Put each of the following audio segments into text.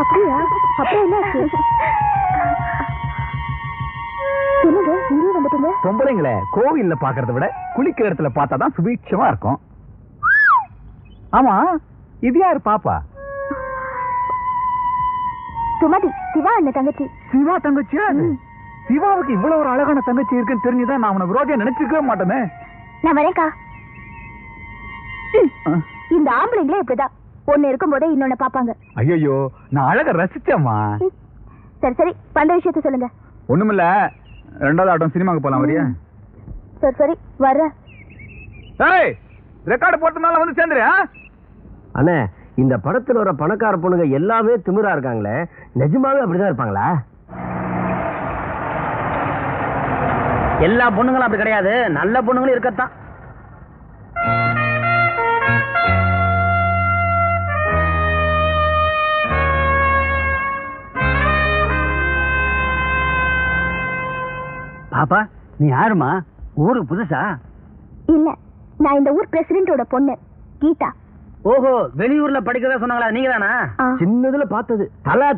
அப்படியா? அப்புறம் என்னாச்சு? என்னங்க இங்கே வந்துட்டீங்க? பொம்பளைங்களை கோவில்ல பாக்குறத விட குளிக்கிற இடத்துல பார்த்தாதான் சுபீட்சமா இருக்கும். ஆமா, இது யாரு பாப்பா? சுமதி, சிவா அண்ணன் தங்கச்சி. சிவா தங்கச்சியா? சிவாவுக்கு இவ்வளவு ஒரு அழகான தங்கச்சி இருக்குன்னு தெரிஞ்சுதான் நான் உனக்கு ரோஜா நினைச்சிருக்கவே மாட்டேனே. நான் வரேன்க்கா. இந்த ஆம்பளைங்களே இப்படிதான், ஒண்ணு இருக்கும் போதே இன்னொன்னு பாப்பாங்க. ஐயோ, நான் அழக ரசிச்சேம்மா. சரி சரி, வந்த விஷயத்த சொல்லுங்க. ஒண்ணுமில்ல, 2வது ஆட்டம் சினிமாக்கு போலாம், வரியா? சரி சரி, வர்றேன். ஏய், ரெக்கார்டு போட்டதுனால வந்து சேர்ந்துரு. அண்ணே, இந்த படத்துல வர பணக்கார பொண்ணுங்க எல்லாமே திமிரா இருக்காங்களே, நிஜமாவே அப்படிதான் இருப்பாங்களா? எல்லா பொண்ணுங்களும் அப்படி கிடையாது, நல்ல பொண்ணுங்களும் இருக்கத்தான். பாப்பா, நீ யாருமா? ஊருக்கு புதுசா? இல்ல, நான் இந்த ஊர் பிரசிடென்டோட பொண்ணு கீதா. ஓஹோ, வெளியூர்ல படிக்கிறதா சொன்னாங்களா, நீங்க தானா? சின்னதுல பார்த்தது,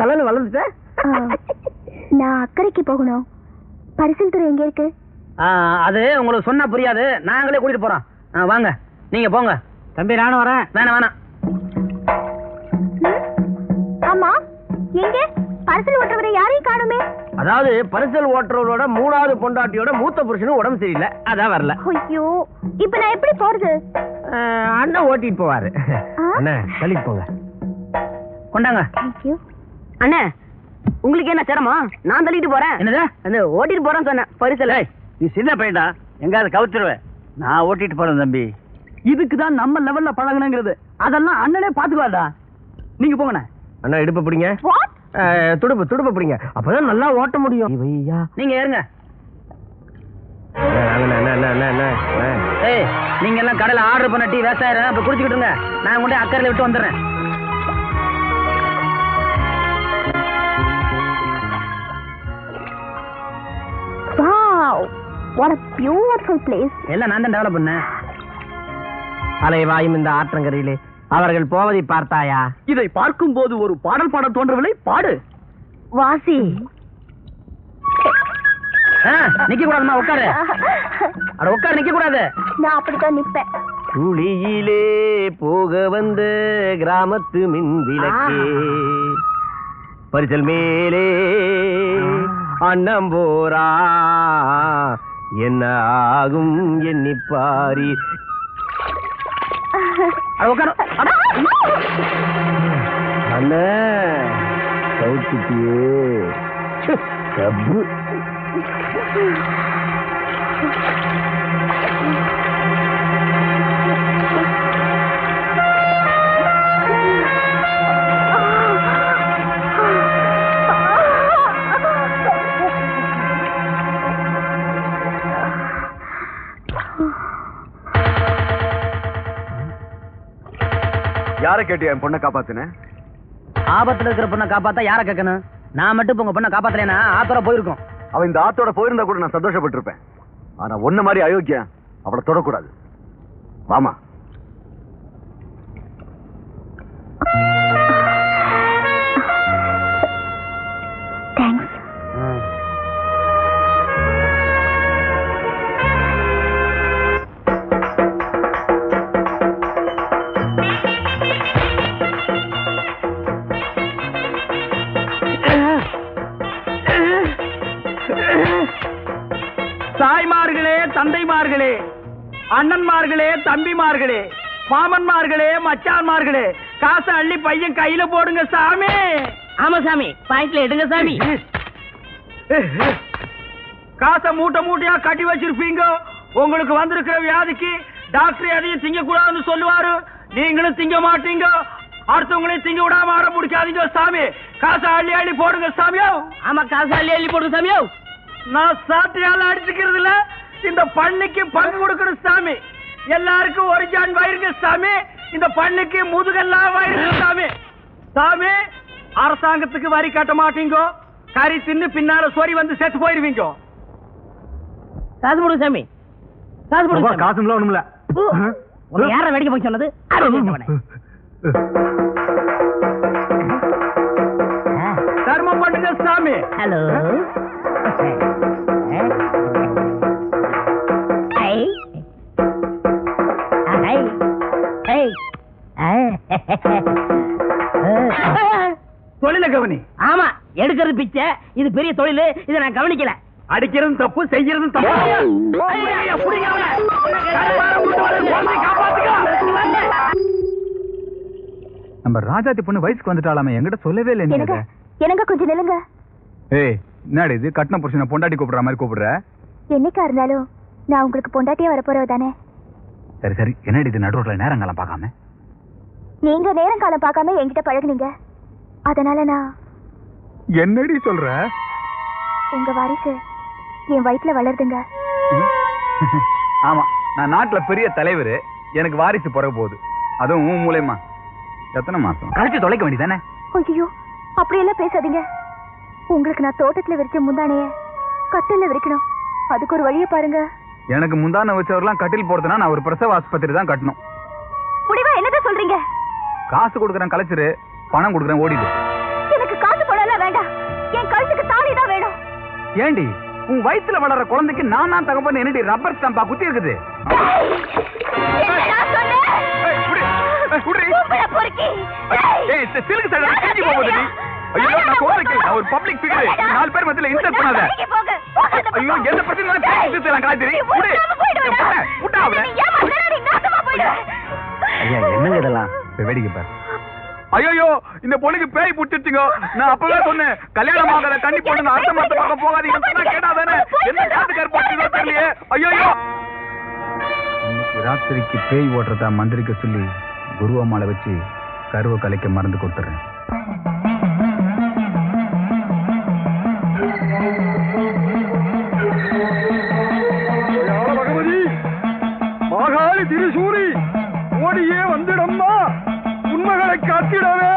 தலைன்னு வளர்ந்துட்ட. நான் அக்கறைக்கு போகணும். பரிசல் துறை எங்க இருக்கு? அது உங்களுக்கு சொன்னா புரியாது, நாங்களே கூட்டிட்டு போறோம். வாங்க, நீங்க போங்க. தம்பி, நானும் வரேன். வேணாம். ஆமா, எங்க பரிசல் ஓட்டுறவரை யாரையும் காணுமே? அதாவது பரிசல் ஓட்டுறவரோட 3வது பொண்டாட்டியோட மூத்த புருஷனும் உடம்பு சரியில்லை, அதான் வரல. ஐயோ, இப்ப நான் எப்படி போறது? அண்ணன் ஓட்டிட்டு போவாரு. அண்ணா, தள்ளிட்டு போங்க. கொண்டாங்க. தேங்க்யூ. அண்ணே, உங்களுக்கு என்ன சிரமம்? நான் தள்ளிட்டு போறேன். என்னது? அந்த ஓட்டிட்டு போறேன்னு சொன்னேன். பரிசல். நீ சின்ன பையன்டா, எங்காவது கவுத்துருவேன். நான் ஓட்டிட்டு போறேன் தம்பி. இதுக்குதான் நம்ம லெவல்ல பழகணுங்கிறது. அதெல்லாம் அண்ணனே பாத்துக்குவாடா. நீங்க போங்கண்ணே. அண்ணா, இடுப்பு பிடிங்க. துடுப்பு பிடிங்க, அப்பதான் நல்லா ஓட்ட முடியும். நீங்க ஏறுங்க. ஏய், நீங்க எல்லாம் கடையில ஆர்டர் பண்ண டீ வேஸ்ட் ஆயிரம், அப்ப குடிச்சுக்கிட்டு இருங்க. நான் கொண்டு அக்கறையில விட்டு வந்துடுறேன். Wow, what a beautiful place. எல்லாம் நான் தான் டெவலப் பண்ணேன். அலைவாயும் இந்த ஆற்றங்கரையிலே அவர்கள் போவதை பார்த்தாயா? இதை பார்க்கும் போது ஒரு பாடல் பாட தோன்றவில்லை. பாடு. வாசி. நிக்க கூடாதுமா, உட்காரு. அட உட்காரு, நிக்க கூடாது. நான் அப்படித்தான் நிப்பேன். குளியிலே போக வந்த கிராமத்து மின் விளக்கே, பரிசல் மேலே அண்ணம் போரா, என்ன ஆகும் எண்ணிப்பாரி. உட்காரு. அண்ணே, கவுத்துட்டியே. யாரை கேட்டியா என் பொண்ணை காப்பாத்துன? ஆபத்துல இருக்கிற பொண்ணை காப்பாத்தா யாரை கேட்கணும்? நான் மட்டும் உங்க பொண்ணை காப்பாத்தலைன்னா ஆத்தோட போயிருக்கோம். அவன் இந்த ஆத்தோட போயிருந்தா கூட நான் சந்தோஷப்பட்டிருப்பேன். ஆனா ஒன்ன மாதிரி அயோக்கியா அவளை தொடக்கூடாது. வாமா. தேங்க்ஸ். தாய்மார்களே, தந்தைமார்களே, அண்ணன்மார்களே, தம்பிமார்களே, மாமன்மார்களே, மச்சான்மார்களே, காசை அள்ளி பையன் கையில போடுங்க சாமி. ஆமா சாமி, பாயிண்ட்ல எடுங்க சாமி. காசை மூட்டை மூட்டையா கட்டி வச்சிருப்பீங்க. உங்களுக்கு வந்திருக்கிற வியாதிக்கு டாக்டர் எதையும் திங்க கூடாதுன்னு சொல்லுவாரு. நீங்களும் திங்க மாட்டீங்க. அடுத்தவங்களையும் திங்க விடாம ஆட முடிக்காதீங்க சாமி. காசை அள்ளி அள்ளி போடுங்க சாமியோ. ஆமா, காசை அள்ளி அள்ளி போடுங்க சாமியோ. நான் சாட்டையால அடிச்சுக்கிறது இல்ல, இந்த பண்ணிக்கு பங்கு கொடுக்கணும் சாமி. எல்லாருக்கும் ஒரு ஜான் வயிறுங்க சாமி. இந்த பண்ணிக்கு முதுகெல்லாம் வயிறுங்க சாமி. சாமி, அரசாங்கத்துக்கு வரி கட்ட மாட்டீங்க. கறி தின்னு பின்னால சொறி வந்து செத்து போயிருவீங்க. காசு போடுங்க சாமி. காசு போடுங்க. காசுல ஒண்ணுமில்ல. யார வேடிக்கை போய் சொன்னது? சாமி. ஹலோ. தொழில கவனி. ஆமா, எடுக்கிறது பிச்சை. இது பெரிய தொழில். இதை நான் கவனிக்கல. அடிக்கிறதும் தப்பு, செய்யறதும் தப்பு. நம்ம ராஜாத்தி பொண்ணு வயசுக்கு வந்துட்டாலாமே, என்கிட்ட சொல்லவே இல்லை. எனக்கு எனக்கு கொஞ்சம் நில்லுங்க. ஏய், என்னடி இது கட்டின புருஷனை பொண்டாட்டி கூப்பிடுற மாதிரி கூப்பிடுற? என்னைக்கா இருந்தாலும் நான் உங்களுக்கு பொண்டாட்டியா வரப்போறவ தானே. சரி சரி, என்னடி இது நடுரோட்ல நேரங்காலம் பார்க்காம? நீங்க நேரம் காலம் பார்க்காம என்கிட்ட பழகுனீங்க, அதனால நான். என்னடி சொல்ற? உங்க வாரிசு என் வயிற்றுல வளருதுங்க. ஆமா, நான் நாட்டுல பெரிய தலைவர், எனக்கு வாரிசு பிறகு போகுது, அதுவும் உன் மூலமா. எத்தனை மாசம் கழிச்சு தொலைக்க வேண்டியதானே? ஐயோ, அப்படியெல்லாம் பேசாதீங்க. உங்களுக்கு நான் தோட்டத்துல விரிச்ச முந்தானைய கட்டில விரிக்கணும், அதுக்கு ஒரு வழியை பாருங்க. எனக்கு முந்தான வச்சவரெல்லாம் கட்டில் போடுறதுனா நான் ஒரு பிரசவ ஆஸ்பத்திரி தான் கட்டணும். முடிவா என்னதான் சொல்றீங்க? காசு கொடுக்குறேன் கலைச்சிரு, பணம் கொடுக்குறேன் ஓடிடு. எனக்கு காசு பணம் வேண்டாம், என் கழுத்துக்கு தாலி தான் வேணும். ஏண்டி, உன் வயித்துல வளர்ற குழந்தைக்கு நான் தகப்பன் என்னடி ரப்பர் ஸ்டாம்பா குத்தி இருக்குது? ஒரு பப்ளிக் ஃபிகர், 4 பேர் மத்தியில இன்சல்ட் பண்ணாத. ஐயோ, எந்த பிரச்சனையும் பேசிக்கலாம் காய்கறி. ஐயா, என்னங்க இதெல்லாம்? வேடிக்கை பாரு. ஐயோ, இந்த பொண்ணுக்கு பேய் புடிச்சிருச்சுங்க. நான் அப்பவே சொன்னேன், கல்யாணம் ஆகாத கண்ணி பொண்ணுங்க அடுத்த மாசம் பார்க்க போகாதீங்க. கேட்டாதானே என்ன காத்துக்கார் போட்டுதோ தெரியலையே. ஐயோ, இன்னைக்கு ராத்திரிக்கு பேய் ஓட்டுறதா மந்திரிக்க சொல்லி குருவம்மாளை வச்சு கருவை கலைக்க மருந்து கொடுத்துறேன். மாகாளி திருசூரி ஓடியே வந்துடம்மா, உண்மைகளை காத்திடவே.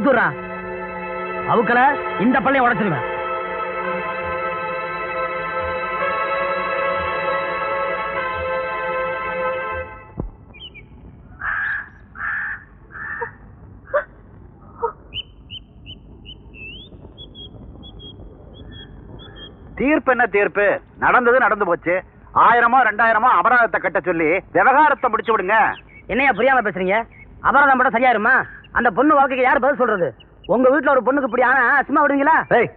அவுத்துறா. அவுக்கல இந்த பள்ளைய உடைச்சிருவேன். தீர்ப்பு என்ன தீர்ப்பு? நடந்தது நடந்து போச்சு. 1000 2000 அபராதத்தை கட்ட சொல்லி விவகாரத்தை முடிச்சு விடுங்க. என்னையா புரியாம பேசுறீங்க? அபராதம் மட்டும் சரியாயிருமா? அந்த பொண்ணு வாழ்க்கைக்கு யார் பதில் சொல்றது? உங்க வீட்டுல ஒரு பொண்ணுக்கு இப்படி ஆனா சும்மா விடுவீங்களா? ஏய்,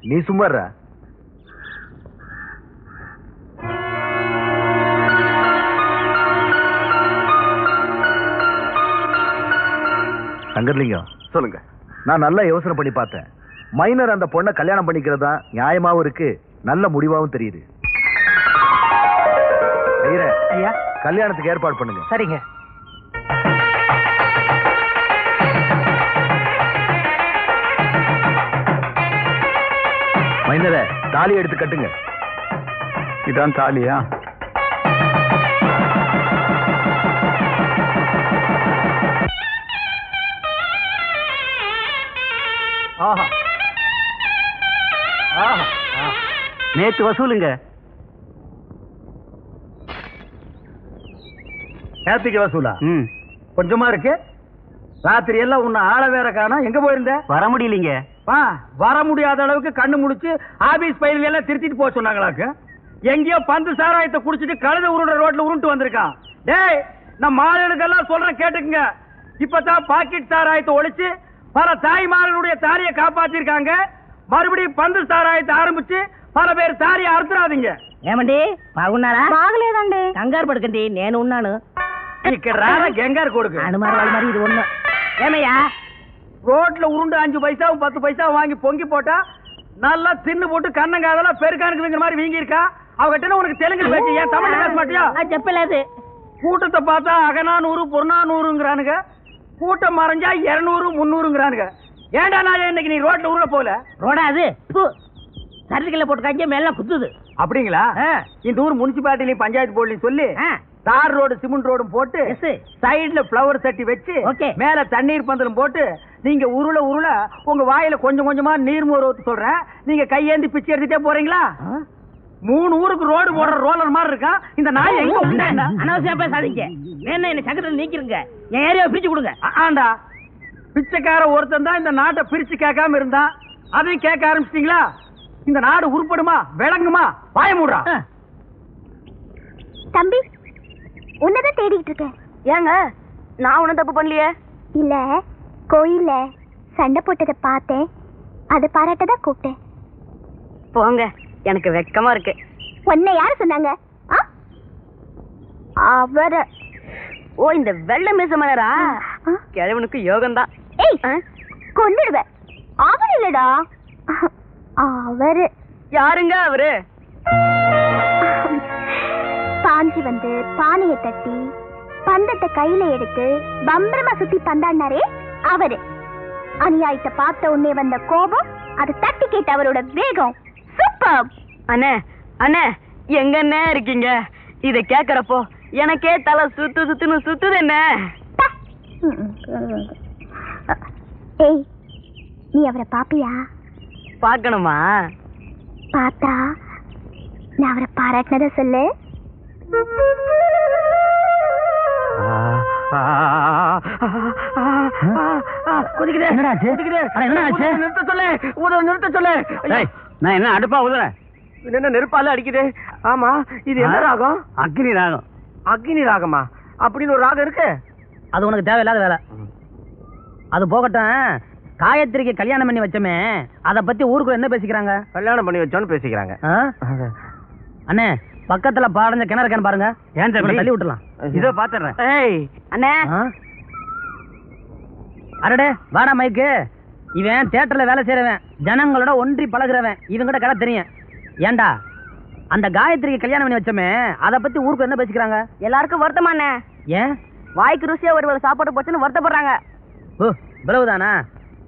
நீ சும்மா இருடா. சங்கர்லிங்கம், சொல்லுங்க. நான் நல்லா யோசனை பண்ணி பார்த்தேன். மைனர் அந்த பொண்ணை கல்யாணம் பண்ணிக்கிறதா நியாயமாவும் இருக்கு, நல்ல முடிவாவும் தெரியுது. ஐயா, கல்யாணத்துக்கு ஏற்பாடு பண்ணுங்க. சரிங்க. மைனரை தாலி எடுத்து கட்டுங்க. இதான் தாலியா? ஆஹா ஆஹா, நேத்து வசூலுங்க. நேத்துக்கு வசூலா? கொஞ்சமா இருக்கு. ராத்திரி எல்லாம் உன்னை ஆள வேற காணோம். எங்க போயிருந்த? வர முடியலீங்க. வர முடியாத அளவுக்கு கண்ணு முடிச்சு ஆபீஸ் பயிர்கள் எல்லாம் திருத்திட்டு போக சொன்னாங்களாக்கு. எங்கேயோ பந்து சாராயத்தை குடிச்சிட்டு கழுத உருண்ட ரோட்ல உருண்டு வந்திருக்கான். டேய், நம்ம மாடுகளுக்கெல்லாம் சொல்றேன் கேட்டுக்குங்க. இப்பதான் பாக்கெட் சாராயத்தை ஒழிச்சு பல தாய்மார்களுடைய தாலியை காப்பாத்திருக்காங்க. மறுபடியும் பந்து சாராயத்தை ஆரம்பிச்சு பல பேர் தாலியை அறுத்துறாதீங்க. ఏమండి బాగున్నారా? బాగలేదండి. కంగారు పడకండి, నేను ఉన్నాను. ఇక్కడ రారా గంగారు కొడుకు. అనుమారు వాళ్ళ మరి ఇది ஒண்ணு. ఏమయ్యా, ரோட்ல உருண்டு 5 பைசாவும் 10 பைசாவும் வாங்கி பொங்கி போட்டா நல்லா தின்னு போட்டு கண்ணங்காதெல்லாம் பெருக்கானுக்குங்கிற மாதிரி வீங்கி இருக்கா. அவகிட்ட உனக்கு தெலுங்கு பேச்சு, ஏன் தமிழ் பேச மாட்டியா? చెప్పలేదు. கூட்டத்தை பார்த்தா அகநானூறு புறநானூறுங்கிறானுங்க. கூட்டம் மறைஞ்சா 200 300ங்கிறானுங்க. ஏண்டா நான் இன்னைக்கு நீ ரோட்ல உருள போல? ரோடா அது? சர்டிபிகேட்ல போட்டுக்காங்க, மேல குத்துது. அப்படிங்களா? இந்த ஊர் முனிசிபாலிட்டிலையும் பஞ்சாயத்து போர்ட்லையும் சொல்லி ஆ, தார் ரோடு சிமெண்ட் ரோடும் போட்டு எஸ். சைடுல பிளவர் சட்டி வச்சு ஓகே. மேல தண்ணீர் பந்தலும் போட்டு நீங்க உருள உருள உங்க வாயில கொஞ்சம் கொஞ்சமா நீர் மோர் ஊத்து சொல்றேன். நீங்க கையேந்தி பிச்சை எடுத்துட்டே போறீங்களா? 3 ஊருக்கு ரோடு போடுற ரோலர் மாதிரி இருக்கா இந்த நாய். எங்க உண்டா? அனாவசியம் பேசாதீங்க. வேணா என்ன சங்கத்துல நீக்கிருங்க, என் ஏரியாவை பிரிச்சு கொடுங்க. ஆண்டா, பிச்சைக்கார ஒருத்தன் தான் இந்த நாட்டை பிரிச்சு கேட்காம இருந்தா, அதையும் கேட்க ஆரம்பிச்சிட்டீங்களா? இந்த நாடு உருப்படுமா விளங்குமா? வாய மூடுறா. தம்பி, உன்னதான் தேடிட்டு இருக்கேன். ஏங்க, நான் ஒன்னும் தப்பு பண்ணலையே. இல்ல, கோயில்ல சண்டை போட்டதை பார்த்தேன், அதை பாராட்டதான் கூப்பிட்டேன். போங்க, எனக்கு வெக்கமா இருக்கு. உன்னை யாரு சொன்னாங்க? அவர. ஓ, இந்த வெள்ளை மீச மலரா? கிழவனுக்கு யோகம்தான். ஏய், கொன்னிடுவேன். அவன் இல்லடா, அவரு. யாருங்க அவரு? பாஞ்சி வந்து பானையை தட்டி பந்தத்தை கையில எடுத்து பம்பரமா சுத்தி பந்தாடினாரே அவரு. அநியாயத்தை பார்த்த உடனே வந்த கோபம், அதை தட்டி கேட்ட அவரோட வேகம். சூப்பர். அண்ணே அண்ணே, எங்க அண்ணே இருக்கீங்க? இத கேக்குறப்போ எனக்கே தலை சுத்துது என்ன. ஏய், நீ அவரை பாப்பியா? பாக்கணுமா? பார்த்தா நான் அவரை பாராட்டினத சொல்லு. நிறுத்த சொல்லு. நான் என்ன அடுப்பா உதறேன்? என்ன நெருப்பால அடிக்குது? ஆமா, இது என்ன ராகம்? அக்னி ராகம். அக்னி ராகமா? அப்படின்னு ஒரு ராகம் இருக்கு. அது உனக்கு தேவையில்லாத வேலை. அது போகட்டும், காயத்ரிக்கு கல்யாணம் பண்ணி வச்சோமே, அத பத்தி ஊருக்குள்ள என்ன பேசிக்கிறாங்க? கல்யாணம் பண்ணி வச்சோன்னு பேசிக்கிறாங்க. அண்ணே, பக்கத்துல பாடஞ்ச கிணறு இருக்கான்னு பாருங்க. ஏன் தள்ளி விட்டுலாம். இதோ பாத்துறேன். ஏய் அண்ணே, அரடே வாடா மைக்கு. இவன் தியேட்டர்ல வேலை செய்யறவன், ஜனங்களோட ஒன்றி பழகுறவன், இவங்கிட்ட கதை தெரியும். ஏண்டா, அந்த காயத்ரிக்கு கல்யாணம் பண்ணி வச்சோமே, அத பத்தி ஊருக்கு என்ன பேசிக்கிறாங்க? எல்லாருக்கும் வருத்தமாண்ணே. ஏன்? வாய்க்கு ருசியா ஒரு சாப்பாடு போச்சுன்னு வருத்தப்படுறாங்க. ஓ, இவ்வளவுதானா?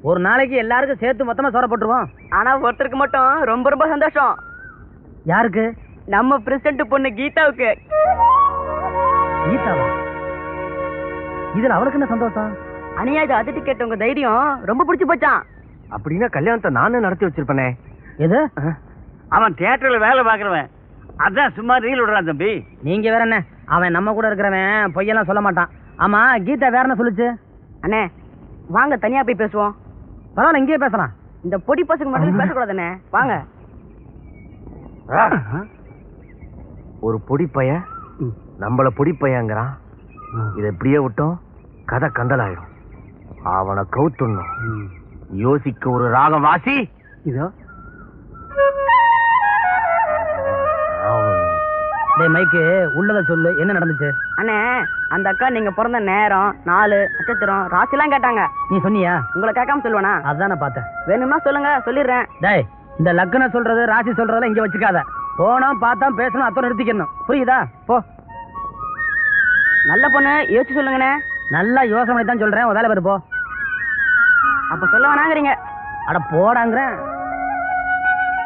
ஒரு நாளைக்கு எல்லாருக்கும் சேர்த்து மொத்தமா சோற போட்டுருவோம். ஆனா ஒருத்தருக்கு மட்டும் ரொம்ப ரொம்ப சந்தோஷம். யாருக்கு? நம்ம பிரசிடண்ட் பொண்ணு கீதாவுக்கு. கீதாவா? இதுல அவளுக்கு என்ன சந்தோஷம்? அநியாயத்தை அதிட்டு கேட்ட உங்க தைரியம் ரொம்ப பிடிச்சு போச்சான். அப்படின்னா கல்யாணத்தை நானே நடத்தி வச்சிருப்பேனே. எது? அவன் தியேட்டர்ல வேலை பாக்குறவன், அதான் சும்மா ரீல் விடுறான் தம்பி. நீங்க வேற என்ன, அவன் நம்ம கூட இருக்கிறவன் பொய்யெல்லாம் சொல்ல மாட்டான். ஆமா, கீதா வேற என்ன சொல்லுச்சு? அண்ணே வாங்க தனியா போய் பேசுவோம். பரவாயில்ல, இங்கேயே பேசலாம். இந்த பொடி பசங்க மட்டும் பேசக்கூடாதுண்ணே, வாங்க. ஒரு பொடி பையன் நம்மள பொடி பையங்கிறான். இதை எப்படியே விட்டோம் கதை கந்தலாயிடும். அவனை கவுத்துடணும். யோசிக்க ஒரு ராகம் வாசி. இதோ டேய் மைக்கு, உள்ளத சொல்லு, என்ன நடந்துச்சு? அண்ணே அந்த அக்கா நீங்க பிறந்த நேரம், நாலு, நட்சத்திரம், ராசிலாம் கேட்டாங்க. நீ சொன்னியா? உங்களை கேட்காம சொல்லுவேனா? அதான் நான் பார்த்தேன். வேணும்னா சொல்லுங்க, சொல்லிடுறேன். டேய், இந்த லக்னம் சொல்றது ராசி சொல்றதெல்லாம் இங்க வச்சுக்காத. போனோம் பார்த்தோம் பேசணும், அத்தனை நிறுத்திக்கணும். புரியுதா? போ. நல்ல பொண்ணு, யோசிச்சு சொல்லுங்கண்ணே. நல்லா யோசனை பண்ணி தான் சொல்றேன். வேலை பாரு போ. அப்ப சொல்ல வேணாங்கிறீங்க. அட போடாங்கிறேன்.